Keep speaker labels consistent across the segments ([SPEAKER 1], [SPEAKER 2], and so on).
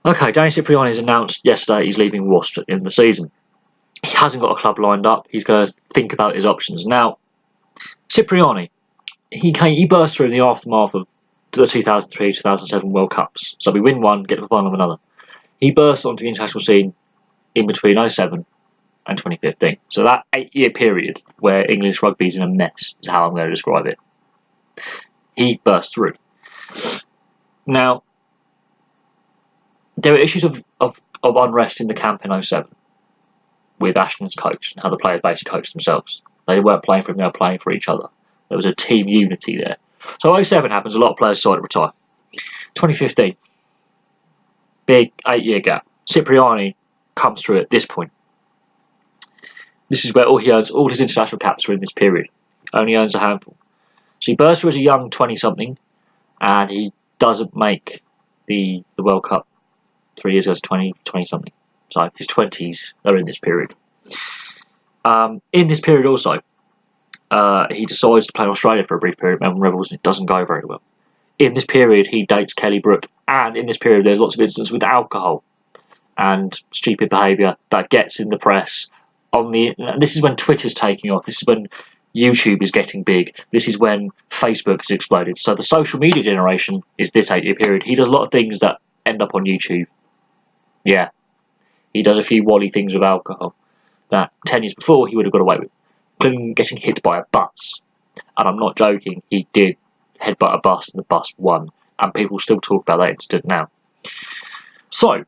[SPEAKER 1] Okay, Danny Cipriani has announced yesterday he's leaving Wasps at the end of the season. He hasn't got a club lined up. He's going to think about his options. Now, Cipriani, he burst through in the aftermath of the 2003-2007 World Cups. So we win one, get to the final of another. He burst onto the international scene in between 2007 and 2015. So that 8-year period where English rugby is in a mess is how I'm going to describe it. He burst through. Now, there were issues of unrest in the camp in 2007 with Ashton's coach and how the players basically coached themselves. They weren't playing for him, they were playing for each other. There was a team unity there. So 2007 happens, a lot of players decided to retire. 2015, big 8-year gap. Cipriani comes through at this point. This is where all he earns, all his international caps are in this period. He only earns a handful. So he bursts through as a young 20-something, and he doesn't make the World Cup 3 years ago as 20-something. So his 20s are in this period. In this period also, he decides to play in Australia for a brief period, Melbourne Rebels, and it doesn't go very well. In this period, he dates Kelly Brook, and in this period, there's lots of incidents with alcohol and stupid behaviour that gets in the press. This is when Twitter's taking off. This is when YouTube is getting big. This is when Facebook has exploded. So the social media generation is this 8-year period. He does a lot of things that end up on YouTube. Yeah. He does a few wally things with alcohol that 10 years before he would have got away with, including getting hit by a bus. And I'm not joking, he did headbutt a bus and the bus won. And people still talk about that incident now. So,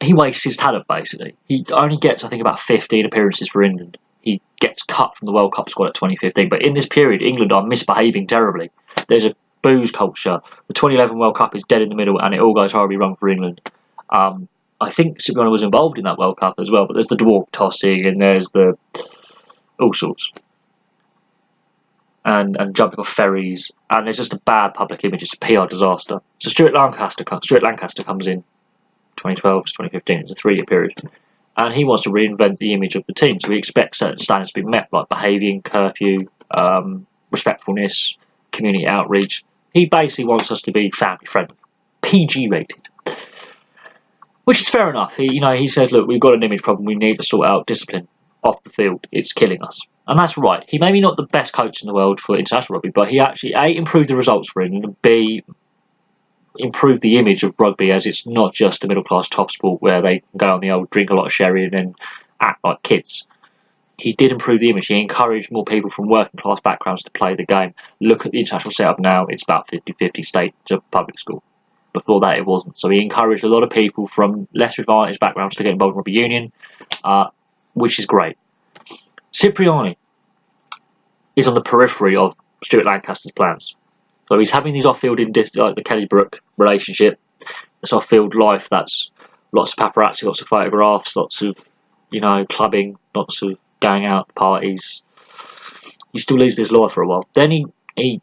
[SPEAKER 1] he wastes his talent, basically. He only gets, I think, about 15 appearances for England. He gets cut from the World Cup squad at 2015. But in this period, England are misbehaving terribly. There's a booze culture. The 2011 World Cup is dead in the middle, and it all goes horribly wrong for England. I think Cipriani was involved in that World Cup as well, but there's the dwarf tossing, and there's the all sorts. And jumping off ferries, and there's just a bad public image. It's a PR disaster. So Stuart Lancaster comes in 2012 to 2015. It's a 3-year period. And he wants to reinvent the image of the team. So he expects certain standards to be met, like behaviour, curfew, respectfulness, community outreach. He basically wants us to be family friendly, PG rated. Which is fair enough. He says, look, we've got an image problem. We need to sort out discipline off the field. It's killing us. And that's right. He may be not the best coach in the world for international rugby, but he actually, A, improved the results for England, and B, improved the image of rugby as it's not just a middle-class top sport where they can go on the old drink a lot of sherry and then act like kids. He did improve the image. He encouraged more people from working-class backgrounds to play the game. Look at the international setup now. It's about 50-50 state to public school. Before that, it wasn't. So he encouraged a lot of people from less advantaged backgrounds to get involved in Rugby Union, which is great. Cipriani is on the periphery of Stuart Lancaster's plans. So he's having these off-field, like the Kelly Brook relationship, this off-field life that's lots of paparazzi, lots of photographs, lots of, clubbing, lots of going out parties. He still leaves this life for a while. Then he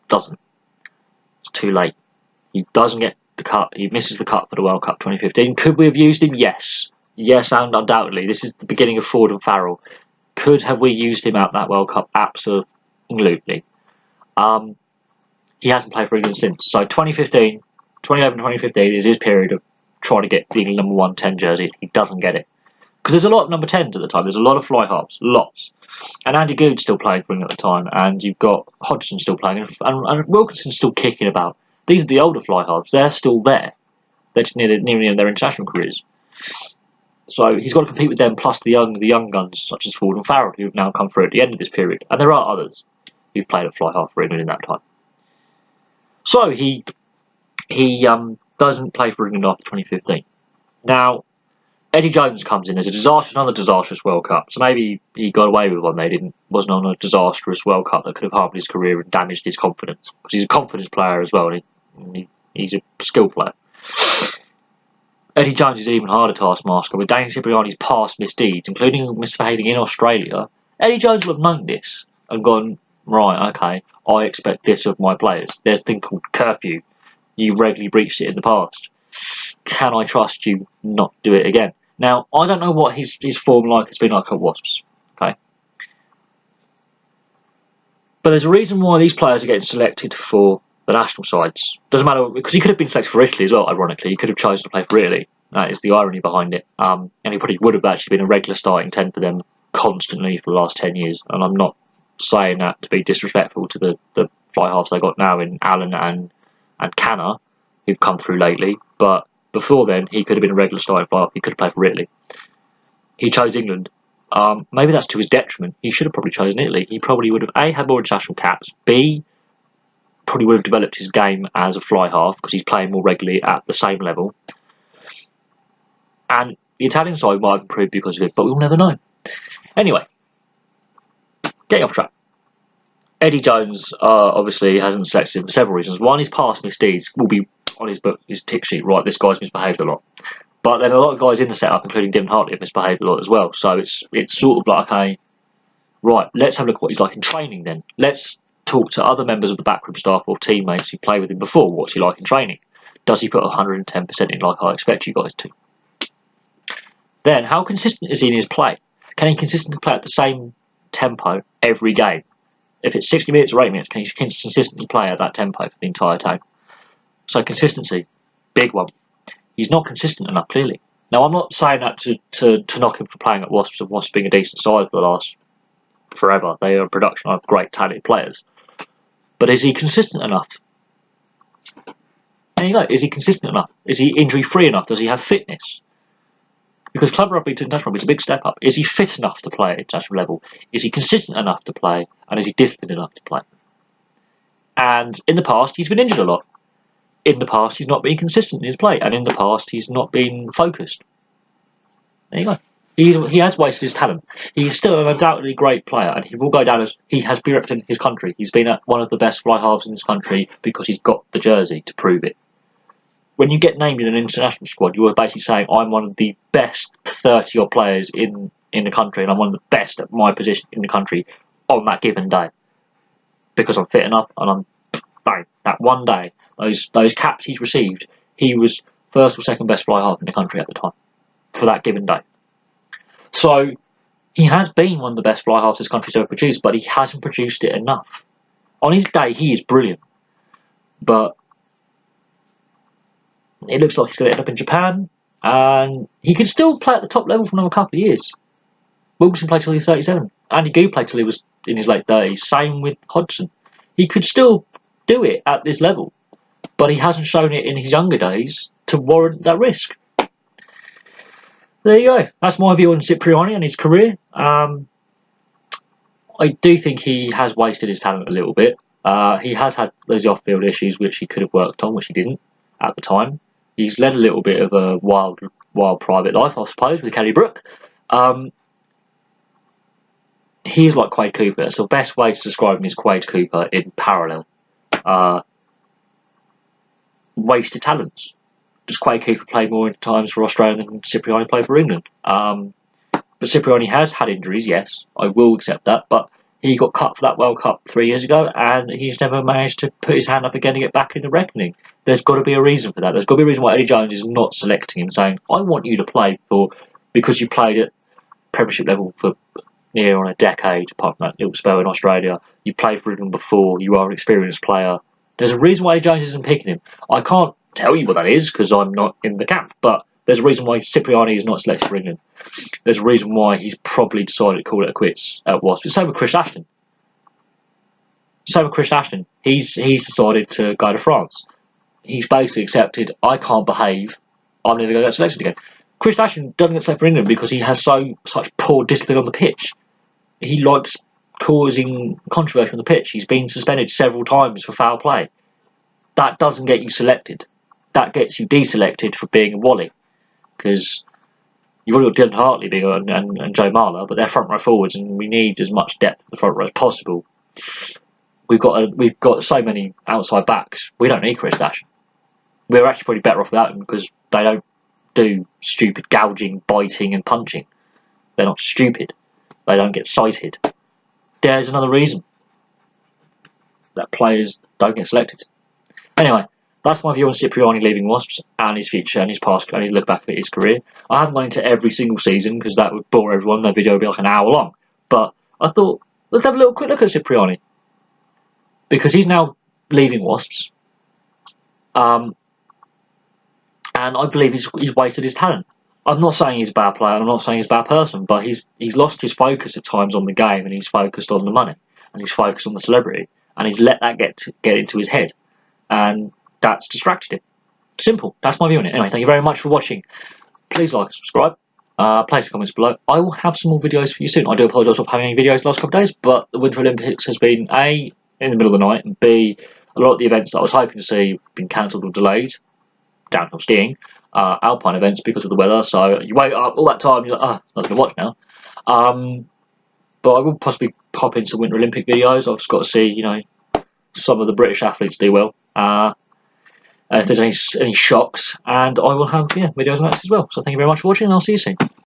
[SPEAKER 1] doesn't. It's too late. He doesn't get the cut. He misses the cut for the World Cup 2015. Could we have used him? Yes. Yes, and undoubtedly. This is the beginning of Ford and Farrell. Could have we used him at that World Cup? Absolutely. He hasn't played for England since. So 2011-2015 is his period of trying to get the England number 1 10 jersey. He doesn't get it. Because there's a lot of number 10s at the time. There's a lot of fly halves. Lots. And Andy Goode's still playing for England at the time. And you've got Hodgson still playing. And Wilkinson's still kicking about. These are the older fly halves. They're still there. They're just nearly the end of their international careers. So he's got to compete with them, plus the young guns, such as Ford and Farrell, who have now come through at the end of this period. And there are others who've played at fly half for England in that time. So he doesn't play for England after 2015. Now, Eddie Jones comes in as another disastrous World Cup. So maybe he got away with one. Wasn't on a disastrous World Cup that could have harmed his career and damaged his confidence. Because he's a confidence player as well. And he's a skill player. Eddie Jones is an even harder taskmaster. With Danny Cipriani's past misdeeds, including misbehaving in Australia, Eddie Jones will have known this and gone, right, okay, I expect this of my players. There's a thing called curfew. You regularly breached it in the past. Can I trust you not do it again? Now, I don't know what his form has been like at Wasps. Okay, but there's a reason why these players are getting selected for the national sides. Doesn't matter, because he could have been selected for Italy as well, ironically. He could have chosen to play for Italy. That is the irony behind it. And he probably would have actually been a regular starting 10 for them constantly for the last 10 years. And I'm not saying that to be disrespectful to the fly halves they got now in Allen and Canna, who've come through lately. But before then, he could have been a regular starting fly half. He could have played for Italy. He chose England. Maybe that's to his detriment. He should have probably chosen Italy. He probably would have A, had more international caps, B, probably would have developed his game as a fly half because he's playing more regularly at the same level. And the Italian side might have improved because of it, but we'll never know. Anyway, getting off track. Eddie Jones obviously hasn't selected him for several reasons. One, his past misdeeds will be on his book, his tick sheet, right, this guy's misbehaved a lot. But then a lot of guys in the setup, including Dylan Hartley, have misbehaved a lot as well. So it's sort of like, okay, right, let's have a look at what he's like in training then. Let's talk to other members of the backroom staff or teammates who played with him before. What's he like in training? Does he put 110% in like I expect you guys to? Then, how consistent is he in his play? Can he consistently play at the same tempo every game? If it's 60 minutes or 8 minutes, can he consistently play at that tempo for the entire time? So consistency, big one. He's not consistent enough, clearly. Now, I'm not saying that to knock him for playing at Wasps and Wasps being a decent side for the last forever. They are a production of great, talented players. But is he consistent enough? There you go. Is he consistent enough? Is he injury-free enough? Does he have fitness? Because club rugby to international rugby is a big step up. Is he fit enough to play at international level? Is he consistent enough to play? And is he disciplined enough to play? And in the past, he's been injured a lot. In the past, he's not been consistent in his play. And in the past, he's not been focused. There you go. He has wasted his talent. He's still an undoubtedly great player. And he will go down as he has been representing his country. He's been at one of the best fly halves in this country because he's got the jersey to prove it. When you get named in an international squad, you are basically saying, I'm one of the best 30-odd players in the country, and I'm one of the best at my position in the country on that given day. Because I'm fit enough, and I'm, bang, that one day, those caps he's received, he was first or second best fly half in the country at the time, for that given day. So, he has been one of the best fly halves this country's ever produced, but he hasn't produced it enough. On his day, he is brilliant. But it looks like he's going to end up in Japan, and he can still play at the top level for another couple of years. Wilkinson played till he was 37. Andy Goode played till he was in his late 30s. Same with Hodgson. He could still do it at this level, but he hasn't shown it in his younger days to warrant that risk. There you go. That's my view on Cipriani and his career. I do think he has wasted his talent a little bit. He has had those off-field issues which he could have worked on, which he didn't at the time. He's led a little bit of a wild private life, I suppose, with Kelly Brook. He's like Quade Cooper. So the best way to describe him is Quade Cooper in parallel. Wasted talents. Does Quade Cooper play more times for Australia than Cipriani played for England? But Cipriani has had injuries, yes. I will accept that. But he got cut for that World Cup 3 years ago, and he's never managed to put his hand up again and get back in the reckoning. There's got to be a reason for that. There's got to be a reason why Eddie Jones is not selecting him, saying, I want you to play because you played at Premiership level for near on a decade, apart from that little spell in Australia. You played for England before. You are an experienced player. There's a reason why Eddie Jones isn't picking him. I can't tell you what that is because I'm not in the camp, but there's a reason why Cipriani is not selected for England. There's a reason why he's probably decided to call it a quits at Wasps. Same with Chris Ashton. He's decided to go to France. He's basically accepted, I can't behave, I'm never going to get selected again. Chris Ashton doesn't get selected for England because he has such poor discipline on the pitch. He likes causing controversy on the pitch. He's been suspended several times for foul play. That doesn't get you selected. That gets you deselected for being a wally. Because you've already got Dylan Hartley being and Joe Marler, but they're front row forwards, and we need as much depth in the front row as possible. We've got so many outside backs. We don't need Chris Ashton. We're actually probably better off without him because they don't do stupid gouging, biting, and punching. They're not stupid. They don't get cited. There's another reason that players don't get selected. Anyway, that's my view on Cipriani leaving Wasps and his future and his past and his look back at his career. I haven't gone into every single season because that would bore everyone. That video would be like an hour long. But I thought, let's have a little quick look at Cipriani. Because he's now leaving Wasps. And I believe he's wasted his talent. I'm not saying he's a bad player, I'm not saying he's a bad person, but he's lost his focus at times on the game, and he's focused on the money, and he's focused on the celebrity, and he's let that get into his head, and that's distracted him. Simple. That's my view on it. Anyway, thank you very much for watching. Please like and subscribe. Place the comments below. I will have some more videos for you soon. I do apologise for not having any videos the last couple of days, but the Winter Olympics has been A, in the middle of the night, and B, a lot of the events that I was hoping to see have been cancelled or delayed. Downhill skiing, alpine events because of the weather, so you wait up all that time, you're like, nothing to watch now. But I will possibly pop in some Winter Olympic videos. I've just got to see, you know, some of the British athletes do well. If there's any shocks, and I will have videos on that as well. So thank you very much for watching, and I'll see you soon.